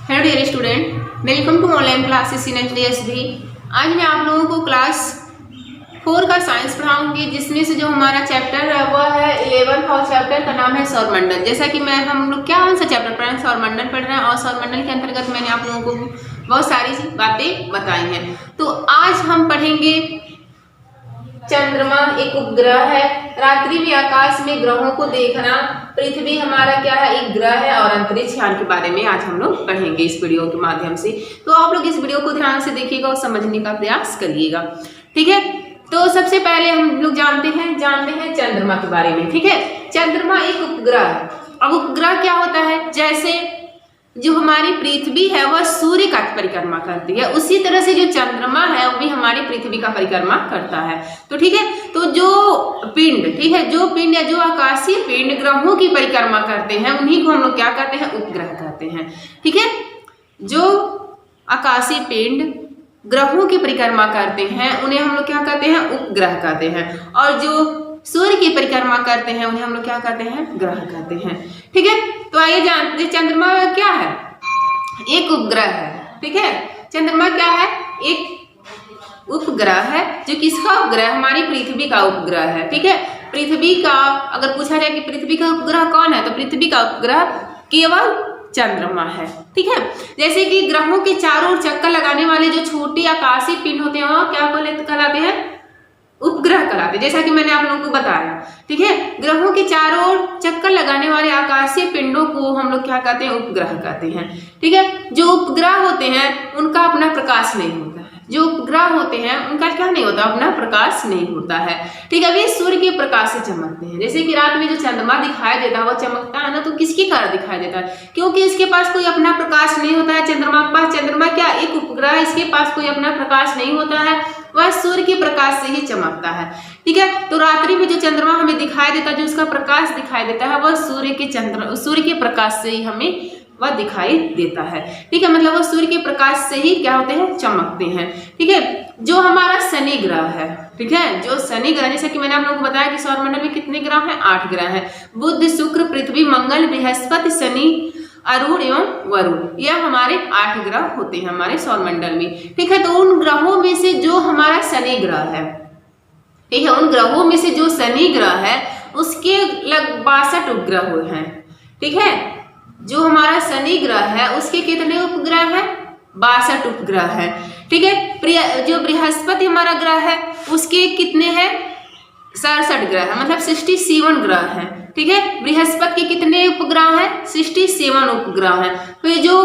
Hello dear student, welcome to online classes in HDSB। आज मैं आप लोगों को क्लास 4 का साइंस पढ़ाऊंगी, जिसमें से जो हमारा चैप्टर है वह है 11th और चैप्टर का नाम है सौरमंडल। जैसा कि हम लोग क्या कौन सा चैप्टर पढ़ रहे हैं, सौरमंडल पढ़ रहे हैं, और सौरमंडल के अंतर्गत मैंने आप लोगों को बहुत सारी बातें बताई हैं। तो आज हम पढ़ेंगे चंद्रमा एक उपग्रह है, रात्रि में आकाश में ग्रहों को देखना, पृथ्वी हमारा क्या है, एक ग्रह है, और अंतरिक्ष यान के बारे में आज हम लोग पढ़ेंगे इस वीडियो के माध्यम से। तो आप लोग इस वीडियो को ध्यान से देखिएगा और समझने का प्रयास करिएगा, ठीक है। तो सबसे पहले हम लोग जानते हैं चंद्रमा के बारे में, ठीक है। चंद्रमा एक उपग्रह है। अब उपग्रह क्या होता है, जैसे जो हमारी पृथ्वी है वह सूर्य का परिक्रमा करती है, उसी तरह से जो चंद्रमा है वो भी हमारी पृथ्वी का परिक्रमा करता है। तो ठीक है, तो जो पिंड, ठीक है, जो पिंड या जो आकाशीय पिंड ग्रहों की परिक्रमा करते हैं उन्हीं को हम लोग क्या कहते हैं, उपग्रह कहते हैं, ठीक है। जो आकाशीय पिंड ग्रहों की परिक्रमा करते हैं उन्हें हम लोग क्या कहते हैं, उपग्रह कहते हैं, और जो सूर्य की परिक्रमा करते हैं उन्हें हम लोग क्या कहते हैं, ग्रह कहते हैं, ठीक है। तो आइए जानते हैं चंद्रमा क्या है, एक उपग्रह है, ठीक है। चंद्रमा क्या है, एक उपग्रह है। जो किसका उपग्रह, हमारी पृथ्वी का उपग्रह है, ठीक है। पृथ्वी का अगर पूछा जाए कि पृथ्वी का उपग्रह कौन है, तो पृथ्वी का उपग्रह केवल चंद्रमा है, ठीक है। जैसे कि ग्रहों के चारों ओर चक्कर लगाने वाले जो छोटे आकाशीय पिंड होते हैं वह क्या कहलाते हैं, उपग्रह कहलाते, जैसा कि मैंने आप लोगों को बताया, ठीक है। ग्रहों के चारों ओर चक्कर लगाने वाले आकाशीय पिंडों को हम लोग क्या कहते हैं, उपग्रह कहते हैं, ठीक है। जो उपग्रह होते हैं उनका अपना प्रकाश नहीं होता है, जो उपग्रह होते हैं उनका क्या नहीं होता, अपना प्रकाश नहीं होता है, ठीक है। वे सूर्य के प्रकाश से चमकते हैं। जैसे कि रात में जो चंद्रमा दिखाई देता है वह चमकता है ना, तो किसके कारण दिखाई देता है, क्योंकि इसके पास कोई अपना प्रकाश नहीं होता है। चंद्रमा के पास, चंद्रमा क्या एक उपग्रह है, इसके पास कोई अपना प्रकाश नहीं होता है, वह सूर्य के प्रकाश से ही चमकता है, ठीक है। तो रात्रि में जो चंद्रमा हमें दिखाई देता है, जो उसका प्रकाश दिखाई देता है, वह सूर्य के प्रकाश से ही हमें वह दिखाई देता है, ठीक है। मतलब वह सूर्य के प्रकाश से ही क्या होते हैं, चमकते हैं, ठीक है। जो हमारा शनि ग्रह है, ठीक है, जो शनि ग्रह, जैसे कि मैंने आप लोगों को बताया कि सौरमंडल में कितने ग्रह हैं, 8 ग्रह हैं। बुध, शुक्र, पृथ्वी, मंगल, बृहस्पति, शनि, अरुण एवं वरुण, यह हमारे 8 ग्रह होते हैं हमारे सौरमंडल में, ठीक है। तो उन ग्रहों में से जो हमारा शनि ग्रह है, ठीक है, उन ग्रहों में से जो शनि ग्रह है उसके लगभग 62 उपग्रह हैं, ठीक है। जो हमारा शनि ग्रह है उसके कितने उपग्रह हैं, 62 उपग्रह हैं, ठीक है। जो बृहस्पति हमारा ग्रह है उसके कितने हैं, 67 ग्रह है, मतलब 67 ग्रह हैं, ठीक है। बृहस्पति के कितने उपग्रह हैं, 67 उपग्रह हैं। फिर जो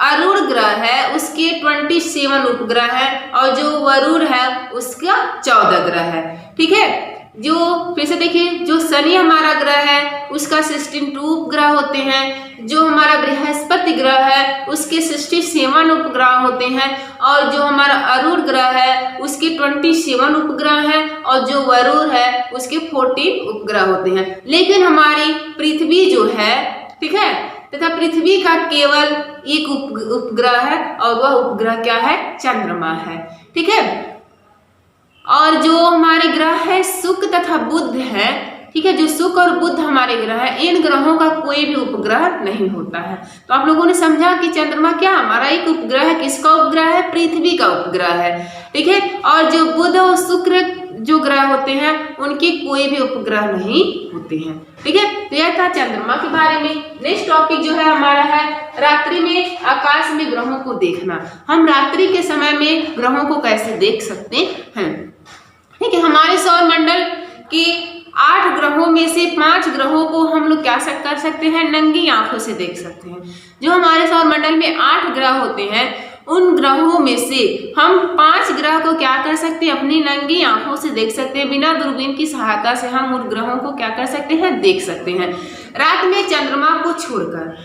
अरुण ग्रह है उसके 27 उपग्रह हैं, और जो वरुण है उसका 14 ग्रह है, ठीक है। जो फिर से देखिए, जो शनि हमारा ग्रह है उसका 62 उपग्रह होते हैं, जो हमारा बृहस्पति ग्रह है उसके 67 उपग्रह होते हैं, और जो हमारा अरुण ग्रह है उसके 27 उपग्रह हैं, और जो वरुण है उसके 14 उपग्रह होते हैं। लेकिन हमारी पृथ्वी जो है, ठीक है, तथा पृथ्वी का केवल एक उपग्रह है, और वह उपग्रह क्या है, चंद्रमा है, ठीक है। और जो हमारे ग्रह है शुक्र तथा बुध है, ठीक है, जो शुक्र और बुध हमारे ग्रह है, इन ग्रहों का कोई भी उपग्रह नहीं होता है। तो आप लोगों ने समझा कि चंद्रमा क्या हमारा एक उपग्रह है, किसका उपग्रह है, पृथ्वी का उपग्रह है, ठीक है। और जो बुध और शुक्र जो ग्रह होते हैं उनके कोई भी उपग्रह नहीं होते हैं, ठीक है। तो यह था चंद्रमा के बारे में। नेक्स्ट टॉपिक जो है हमारा है रात्रि में आकाश में ग्रहों को देखना। हम रात्रि के समय में ग्रहों को कैसे देख सकते हैं, ठीक है। हमारे सौरमंडल के 8 ग्रहों में से 5 ग्रहों को हम लोग क्या कर सकते हैं, नंगी आंखों से देख सकते हैं। जो हमारे सौरमंडल में 8 ग्रह होते हैं उन ग्रहों में से हम 5 ग्रह को क्या कर सकते हैं, अपनी नंगी आंखों से देख सकते हैं। बिना दूरबीन की सहायता से हम उन ग्रहों को क्या कर सकते हैं, देख सकते हैं। रात में चंद्रमा को छोड़कर,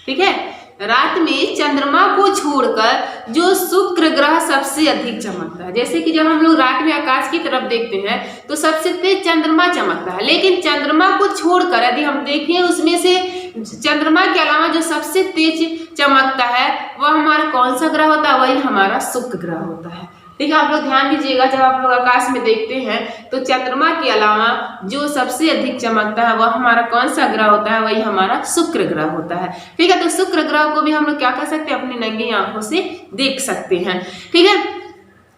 ठीक है, रात में चंद्रमा को छोड़कर जो शुक्र ग्रह सबसे अधिक चमकता है। जैसे कि जब हम लोग रात में आकाश की तरफ देखते हैं तो सबसे तेज चंद्रमा चमकता है, लेकिन चंद्रमा को छोड़कर यदि हम देखें उसमें से चंद्रमा के अलावा जो सबसे तेज चमकता है वह हमारा कौन सा ग्रह होता है, वही हमारा शुक्र ग्रह होता है, ठीक है, आप लोग ध्यान दीजिएगा, जब आप लोग आकाश में देखते हैं तो चंद्रमा के अलावा जो सबसे अधिक चमकता है वह हमारा कौन सा ग्रह होता है, वही हमारा शुक्र ग्रह होता है। ठीक है, तो शुक्र ग्रह को भी हम लोग क्या कर सकते हैं, अपनी नंगी आंखों से देख सकते हैं। ठीक है,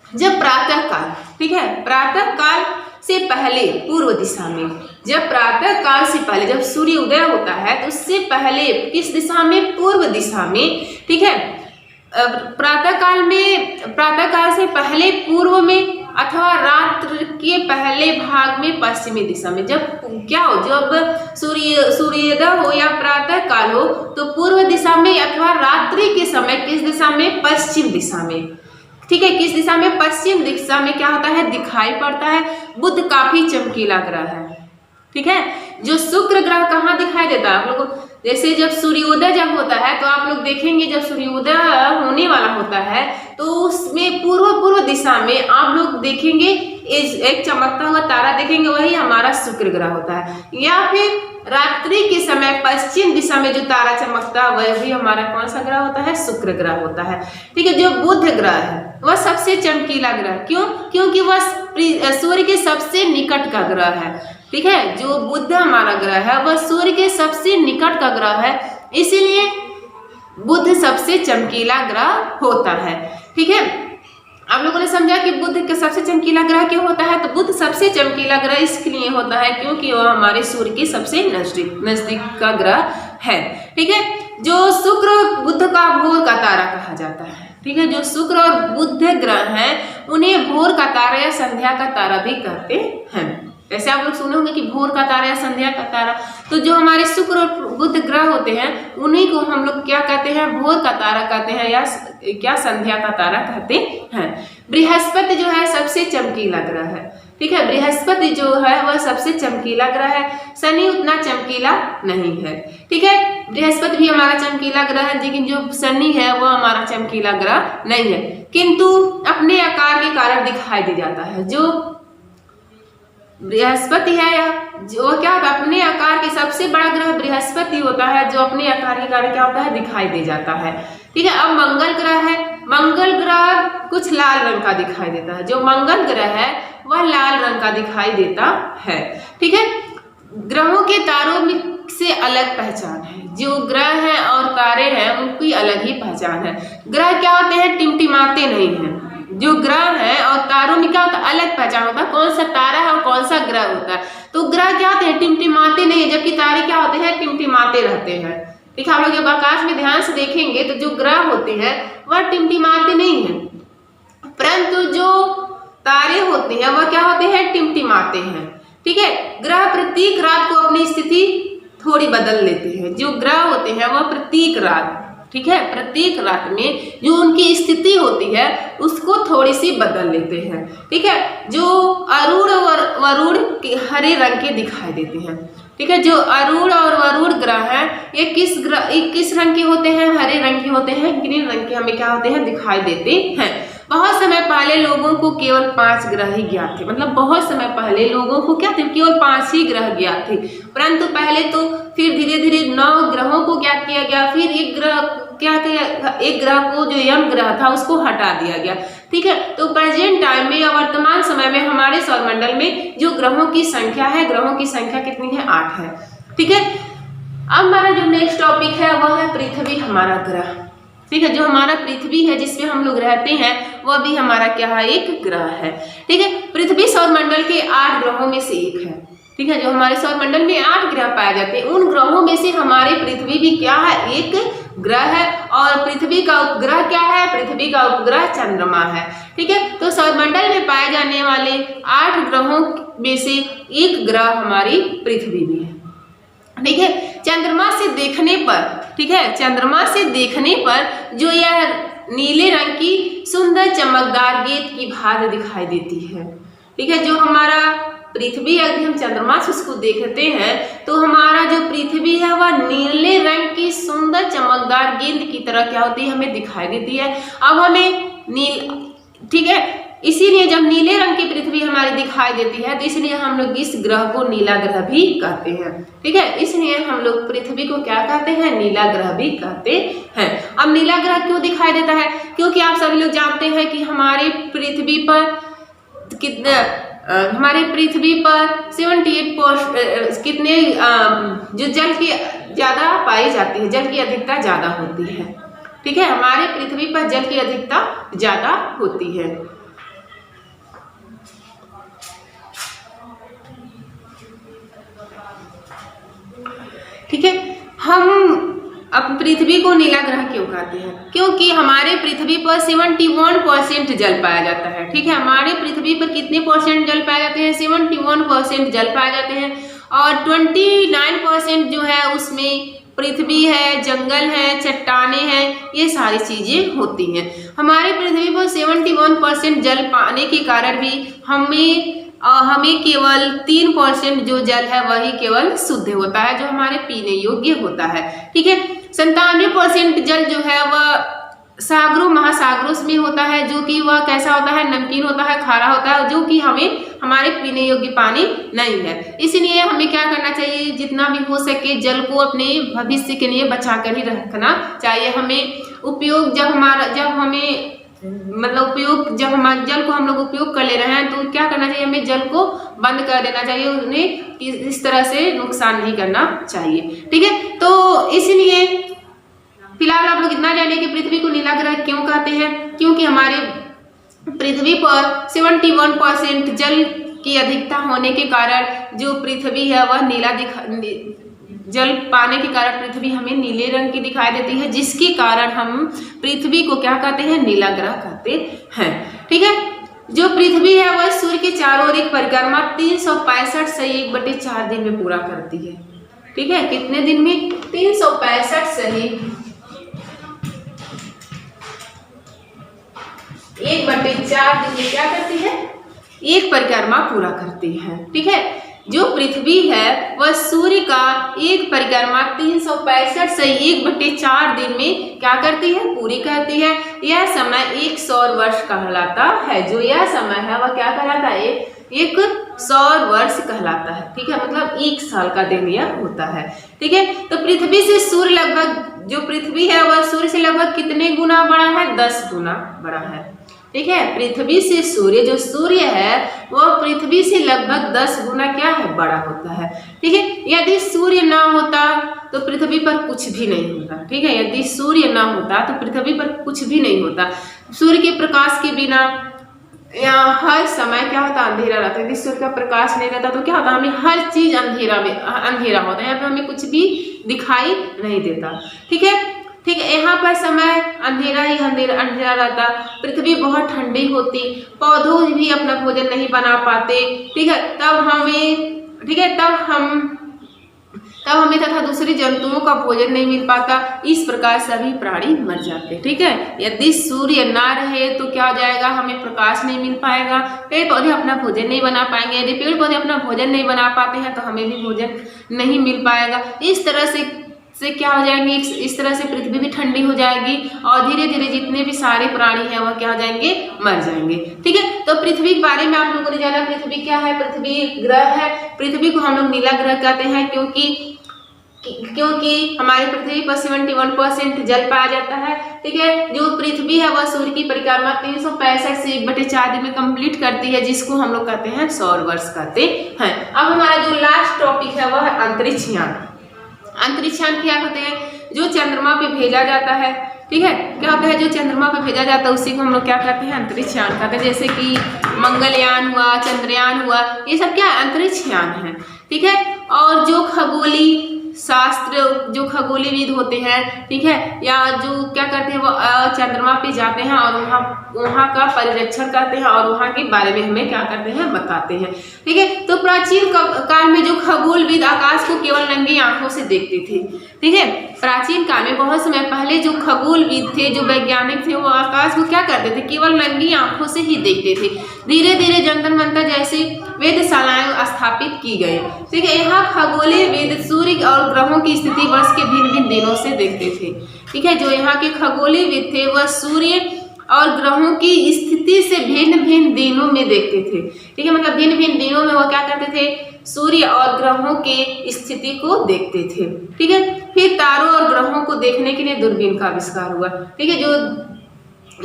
जब प्रातः काल, ठीक है, प्रातः काल से पहले पूर्व दिशा में, जब प्रातः काल से पहले जब सूर्य उदय होता है तो उससे पहले किस दिशा में, पूर्व दिशा में। ठीक है, प्रातः काल से पहले पूर्व में अथवा रात्र के पहले भाग में पश्चिमी दिशा में। जब क्या हो, जब सूर्योदय हो या प्रातः काल हो तो पूर्व दिशा में अथवा रात्रि के समय किस दिशा में, पश्चिम दिशा में। ठीक है, किस दिशा में, पश्चिम दिशा में क्या होता है, दिखाई पड़ता है। बुध काफी चमकीला ग्रह है। ठीक है, जो शुक्र ग्रह कहाँ दिखाई देता है आप लोगों को, जैसे जब सूर्योदय जब होता है तो आप लोग देखेंगे जब सूर्योदय होने वाला होता है तो उसमें पूर्व दिशा में आप लोग देखेंगे एक चमकता हुआ तारा देखेंगे, वही हमारा शुक्र ग्रह होता है। या फिर रात्रि के समय पश्चिम दिशा में जो तारा चमकता है वह भी हमारा कौन सा ग्रह होता है, शुक्र ग्रह होता है। ठीक है, जो बुध ग्रह है वह सबसे चमकीला ग्रह, क्यों, क्योंकि वह सूर्य के सबसे निकट का ग्रह है। ठीक है, जो बुध हमारा ग्रह है वह सूर्य के सबसे निकट का ग्रह है, इसीलिए बुध सबसे चमकीला ग्रह होता है। ठीक है, आप लोगों ने समझा कि बुध का सबसे चमकीला ग्रह क्यों होता है, तो बुध सबसे चमकीला ग्रह इसलिए होता है क्योंकि वह हमारे सूर्य के सबसे नजदीक का ग्रह है। ठीक है, जो शुक्र और बुध का भोर का तारा कहा जाता है। ठीक है, जो शुक्र और बुध ग्रह हैं उन्हें भोर का तारा या संध्या का तारा भी कहते हैं। ऐसे आप लोग सुने होंगे कि भोर का तारा या संध्या का तारा, तो जो हमारे शुक्र और बुध ग्रह होते हैं उन्हीं को हम लोग क्या कहते हैं, भोर का तारा कहते हैं या क्या संध्या का तारा कहते हैं। बृहस्पति जो है सबसे चमकीला ग्रह है। ठीक है, बृहस्पति जो है वह सबसे चमकीला ग्रह है, शनि उतना चमकीला नहीं है। ठीक है, बृहस्पति भी हमारा चमकीला ग्रह है, लेकिन जो शनि है वह हमारा चमकीला ग्रह नहीं है, किंतु अपने आकार के कारण दिखाई दे जाता है। जो बृहस्पति है या जो क्या होता है, अपने आकार के सबसे बड़ा ग्रह बृहस्पति होता है, जो अपने आकार के कारण क्या होता है, दिखाई दे जाता है। ठीक है, अब मंगल ग्रह है, मंगल ग्रह कुछ लाल रंग का दिखाई देता है। जो मंगल ग्रह है वह लाल रंग का दिखाई देता है। ठीक है, ग्रहों के तारों में से अलग पहचान है, जो ग्रह हैं और तारे हैं उनकी अलग ही पहचान है। ग्रह क्या होते हैं, टिमटिमाते नहीं हैं। जो ग्रह है और तारों में क्या होता है, अलग पहचान होता है, कौन सा तारा है और कौन सा ग्रह होता है। तो ग्रह क्या होते हैं, टिमटिमाते नहीं है, जबकि तारे क्या होते हैं, टिमटिमाते रहते हैं। ठीक है, आप लोग जब आकाश में ध्यान से देखेंगे तो जो ग्रह होते हैं वह टिमटिमाते नहीं है, परंतु जो तारे होते हैं वह क्या होते हैं, टिमटिमाते हैं। ठीक है, ग्रह प्रत्येक रात को अपनी स्थिति थोड़ी बदल लेते हैं। जो ग्रह होते हैं वह प्रत्येक रात, ठीक है, प्रत्येक रात में जो उनकी स्थिति होती है उसको थोड़ी सी बदल लेते हैं। ठीक है, जो अरूढ़ और वरुण हरे रंग के दिखाई देते हैं। ठीक है, जो अरूढ़ और वरुण ग्रह हैं ये किस रंग के होते हैं, हरे रंग के होते हैं, ग्रीन रंग के हमें क्या होते हैं, दिखाई देते हैं। बहुत समय पहले लोगों को केवल 5 ग्रह ही ज्ञात थे, मतलब बहुत समय पहले लोगों को क्या थे, केवल 5 ही ग्रह ज्ञात थे, परंतु पहले तो फिर धीरे धीरे 9 ग्रहों को ज्ञात किया गया, फिर एक ग्रह को जो यम ग्रह था उसको हटा दिया गया। ठीक है, तो प्रेजेंट टाइम में या वर्तमान समय में हमारे सौरमंडल में जो ग्रहों की संख्या है, ग्रहों की संख्या कितनी है, 8 है। ठीक है, अब हमारा जो नेक्स्ट टॉपिक है वह है पृथ्वी, हमारा ग्रह। ठीक है, जो हमारा पृथ्वी है जिसमें हम लोग रहते हैं वह भी हमारा क्या है, एक ग्रह है। ठीक है, पृथ्वी सौरमंडल के 8 ग्रहों में से एक है। ठीक है, जो हमारे सौरमंडल में 8 ग्रह पाए जाते हैं उन ग्रहों में से हमारी पृथ्वी भी क्या है, एक ग्रह है। और पृथ्वी का उपग्रह क्या है, पृथ्वी का उपग्रह चंद्रमा है। ठीक है, तो सौरमंडल में पाए जाने वाले 8 ग्रहों में से एक ग्रह हमारी पृथ्वी भी है। ठीक है, चंद्रमा से देखने पर, ठीक है, चंद्रमा से देखने पर जो यह नीले रंग की सुंदर चमकदार गेंद की भांति दिखाई देती है। ठीक है, जो हमारा पृथ्वी, यदि हम चंद्रमा से उसको देखते हैं तो हमारा जो पृथ्वी है वह नीले रंग की सुंदर चमकदार गेंद की तरह क्या होती है, हमें दिखाई देती है। अब हमें ठीक है, इसीलिए जब नीले रंग की पृथ्वी हमारी दिखाई देती है तो इसलिए हम लोग इस ग्रह को नीला ग्रह भी कहते हैं। ठीक है, इसलिए हम लोग पृथ्वी को क्या कहते हैं, नीला ग्रह भी कहते हैं। अब नीला ग्रह क्यों दिखाई देता है, क्योंकि आप सभी लोग जानते हैं कि हमारे पृथ्वी पर 78% कितने जो जल की ज्यादा पाई जाती है, जल की अधिकता ज्यादा होती है। ठीक है, हमारे पृथ्वी पर जल की अधिकता ज्यादा होती है। ठीक है, हम अब पृथ्वी को नीला ग्रह क्यों कहते हैं, क्योंकि हमारे पृथ्वी पर 71% जल पाया जाता है। ठीक है, हमारे पृथ्वी पर कितने परसेंट जल पाए जाते हैं, 71% जल पाए जाते हैं, और 29% जो है उसमें पृथ्वी है, जंगल है, चट्टाने हैं, ये सारी चीजें होती हैं। हमारे पृथ्वी पर 71% जल पाने के कारण भी हमें केवल 3% जो जल है वही केवल शुद्ध होता है, जो हमारे पीने योग्य होता है। ठीक है, 97% जल जो है वह सागरों महासागरों में होता है, जो कि वह कैसा होता है, नमकीन होता है, खारा होता है, जो कि हमारे पीने योग्य पानी नहीं है। इसलिए हमें क्या करना चाहिए, जितना भी हो सके जल को अपने भविष्य के लिए बचा कर ही रखना चाहिए। हमें उपयोग जब हमारे जल को हम लोग उपयोग कर ले रहे हैं तो क्या करना चाहिए, हमें जल को बंद कर देना चाहिए, उन्हें इस तरह से नुकसान नहीं करना चाहिए। ठीक है, तो इसलिए फिलहाल आप लोग इतना जानिए कि पृथ्वी को नीला ग्रह क्यों कहते हैं, क्योंकि हमारे पृथ्वी पर 71% जल की अधिकता होने के कारण जो पृथ्वी है वह जल पाने के कारण पृथ्वी हमें नीले रंग की दिखाई देती है, जिसके कारण हम पृथ्वी को क्या कहते हैं, नीला ग्रह कहते हैं। ठीक है, जो पृथ्वी है वह सूर्य के चारों ओर एक परिक्रमा 365 से 1/4 दिन में पूरा करती है। ठीक है, कितने दिन में, 365 से 1/4 दिन में क्या करती है, एक परिक्रमा पूरा करती है। ठीक है, जो पृथ्वी है वह सूर्य का एक परिक्रमा 365 से 1/4 दिन में क्या करती है, पूरी करती है। यह समय 1 सौर वर्ष कहलाता है। जो यह समय है वह क्या कहलाता है, एक सौर वर्ष कहलाता है। ठीक है, मतलब 1 साल का दिन यह होता है। ठीक है, तो पृथ्वी से सूर्य लगभग, जो पृथ्वी है वह सूर्य से लगभग कितने गुना बड़ा है, 10 गुना बड़ा है। ठीक है, पृथ्वी से सूर्य, जो सूर्य है वह पृथ्वी से लगभग 10 गुना क्या है, बड़ा होता है। ठीक है, यदि सूर्य ना होता तो पृथ्वी पर कुछ भी नहीं होता। ठीक है, यदि सूर्य ना होता तो पृथ्वी पर कुछ भी नहीं होता। सूर्य के प्रकाश के बिना यहाँ हर समय क्या होता, अंधेरा रहता है। यदि सूर्य का प्रकाश नहीं रहता तो क्या होता, हमें हर चीज अंधेरा होता है, यहाँ पे हमें कुछ भी दिखाई नहीं देता। ठीक है, यहाँ पर समय अंधेरा रहता, पृथ्वी बहुत ठंडी होती, पौधों भी अपना भोजन नहीं बना पाते। ठीक है, तब हमें तथा दूसरे जंतुओं का भोजन नहीं मिल पाता। इस प्रकार सभी प्राणी मर जाते। ठीक है, यदि सूर्य ना रहे तो क्या हो जाएगा, हमें प्रकाश नहीं मिल पाएगा, पेड़ पौधे अपना भोजन नहीं बना पाएंगे। यदि पेड़ पौधे अपना भोजन नहीं बना पाते हैं तो हमें भी भोजन नहीं मिल पाएगा। इस तरह से क्या हो जाएंगे, इस तरह से पृथ्वी भी ठंडी हो जाएगी और धीरे धीरे जितने भी सारे प्राणी हैं वह क्या हो जाएंगे, मर जाएंगे। ठीक है, तो पृथ्वी के बारे में आप लोगों ने जाना, पृथ्वी क्या है, पृथ्वी ग्रह है। पृथ्वी को हम लोग नीला ग्रह कहते हैं क्योंकि हमारे पृथ्वी पर 71% जल पाया जाता है। ठीक है, जो पृथ्वी है वह सूर्य की परिक्रमा 365 से 1/4 दिन में कंप्लीट करती है, जिसको हम लोग कहते हैं सौर वर्ष कहते हैं। अब हमारा जो लास्ट टॉपिक है वह है अंतरिक्ष यान। अंतरिक्ष यान क्या कहते हैं, जो चंद्रमा पे भेजा जाता है। ठीक है, क्या होता है, जो चंद्रमा पे भेजा जाता है उसी को हम लोग क्या कहते हैं, अंतरिक्ष यान कहते हैं। जैसे कि मंगलयान हुआ, चंद्रयान हुआ, ये सब क्या है, अंतरिक्ष यान है। ठीक है, और जो खगोलीविद होते हैं, ठीक है, या जो क्या करते हैं वो चंद्रमा पे जाते हैं और वहाँ का परिरक्षण करते हैं और वहाँ के बारे में हमें क्या करते हैं, बताते हैं। ठीक है, तो प्राचीन काल में जो खगोलविद आकाश को केवल नंगी आंखों से देखते थे। ठीक है, प्राचीन काल में बहुत समय पहले जो खगोलविद थे, जो वैज्ञानिक थे, वो आकाश को क्या करते थे, केवल नंगी आंखों से ही देखते थे। धीरे धीरे जंतर मंतर जैसे वेधशालाएं स्थापित की गई। ठीक है, यहाँ खगोलीविद सूर्य और ग्रहों की स्थिति वर्ष के भिन्न भिन्न दिनों से देखते थे। ठीक है, जो यहाँ के खगोलीविद थे वह सूर्य और ग्रहों की स्थिति से भिन्न भिन्न दिनों में देखते थे। ठीक है, मतलब भिन्न भिन्न दिनों में वो क्या करते थे, सूर्य और ग्रहों के स्थिति को देखते थे। ठीक है, फिर तारों और ग्रहों को देखने के लिए दूरबीन का आविष्कार हुआ। ठीक है, जो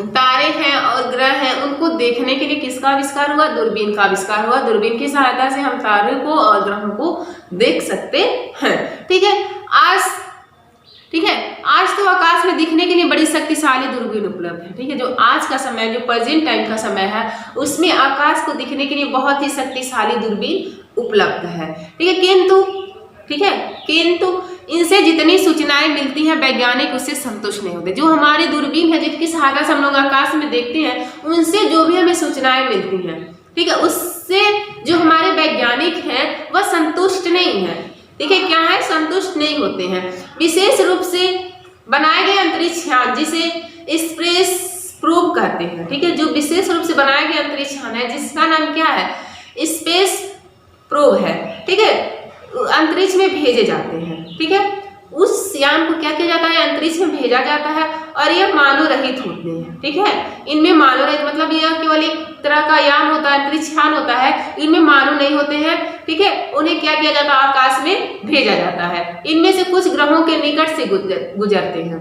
तारे हैं और ग्रह हैं उनको देखने के लिए किसका आविष्कार हुआ, दूरबीन का आविष्कार हुआ। दूरबीन की सहायता से हम तारों को और ग्रहों को देख सकते हैं। ठीक है, आज तो आकाश में दिखने के लिए बड़ी शक्तिशाली दूरबीन उपलब्ध है। ठीक है, जो आज का समय, जो प्रेजेंट टाइम का समय है, उसमें आकाश को दिखने के लिए बहुत ही शक्तिशाली दूरबीन उपलब्ध है। ठीक है, किंतु इनसे जितनी सूचनाएं मिलती हैं वैज्ञानिक उससे संतुष्ट नहीं होते। जो हमारी दूरबीन है, जिसकी सहायता से हम लोग आकाश में देखते हैं, उनसे जो भी हमें सूचनाएं मिलती हैं, ठीक है, उससे जो हमारे वैज्ञानिक हैं वह संतुष्ट नहीं है। ठीक है, क्या है, संतुष्ट नहीं होते हैं। विशेष रूप से बनाए गए अंतरिक्ष यान, जिसे स्पेस प्रोब कहते हैं। ठीक है, जो विशेष रूप से बनाए गए अंतरिक्ष यान है, जिसका नाम क्या है, स्पेस प्रोब है। ठीक है, अंतरिक्ष में भेजे जाते हैं। ठीक है, उस यान को क्या किया जाता है, अंतरिक्ष में भेजा जाता है और यह मानव रहित होते हैं। ठीक है, इनमें मानव रहित मतलब यह केवल एक तरह का यान होता है, अंतरिक्ष यान होता है, इनमें मानव नहीं होते हैं। ठीक है, उन्हें क्या किया जाता है, आकाश में भेजा जाता है। इनमें से कुछ ग्रहों के निकट से गुजरते हैं।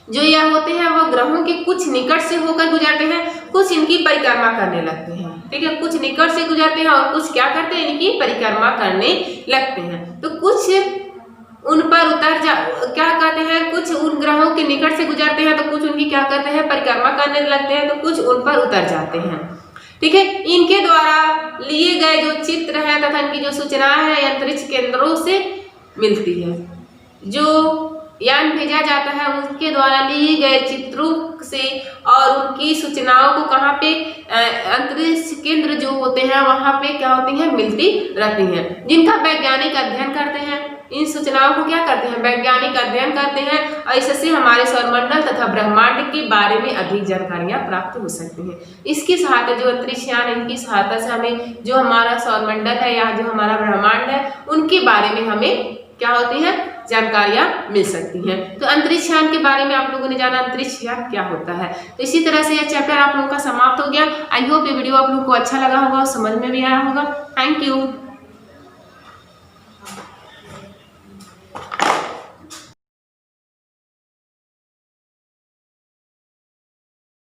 जो यह होते हैं वह ग्रहों के कुछ निकट से होकर गुजरते हैं, कुछ इनकी परिक्रमा करने लगते हैं। ठीक है, कुछ निकट से गुजरते हैं और कुछ क्या करते हैं, इनकी परिक्रमा करने लगते हैं। तो कुछ उन पर क्या कहते हैं, कुछ उन ग्रहों के निकट से गुजरते हैं, तो कुछ उनकी क्या करते हैं, परिक्रमा करने लगते हैं, तो कुछ उन पर उतर जाते हैं। ठीक है, इनके द्वारा लिए गए जो चित्र है तथा इनकी जो सूचनाएं है अंतरिक्ष केंद्रों से मिलती है। जो यान भेजा जाता है उसके द्वारा लिए गए चित्रों से और उनकी सूचनाओं को कहाँ पे, अंतरिक्ष केंद्र जो होते हैं वहां पे क्या होती हैं, मिलती रहती हैं, जिनका वैज्ञानिक अध्ययन करते हैं। इन सूचनाओं को क्या करते हैं, वैज्ञानिक अध्ययन करते हैं और इससे हमारे सौरमंडल तथा ब्रह्मांड के बारे में अधिक जानकारियां प्राप्त हो सकती हैं। इसकी सहायता, जो अंतरिक्ष यान, इनकी सहायता से हमें जो हमारा सौरमंडल है या जो हमारा ब्रह्मांड है उनके बारे में हमें क्या होती है, जानकारियां मिल सकती हैं। तो अंतरिक्ष यान के बारे में आप लोगों ने जाना अंतरिक्ष यान क्या होता है। तो इसी तरह से यह चैप्टर आप लोगों का समाप्त हो गया। आई होप ये वीडियो आप लोगों को अच्छा लगा होगा और समझ में भी आया होगा। Thank you.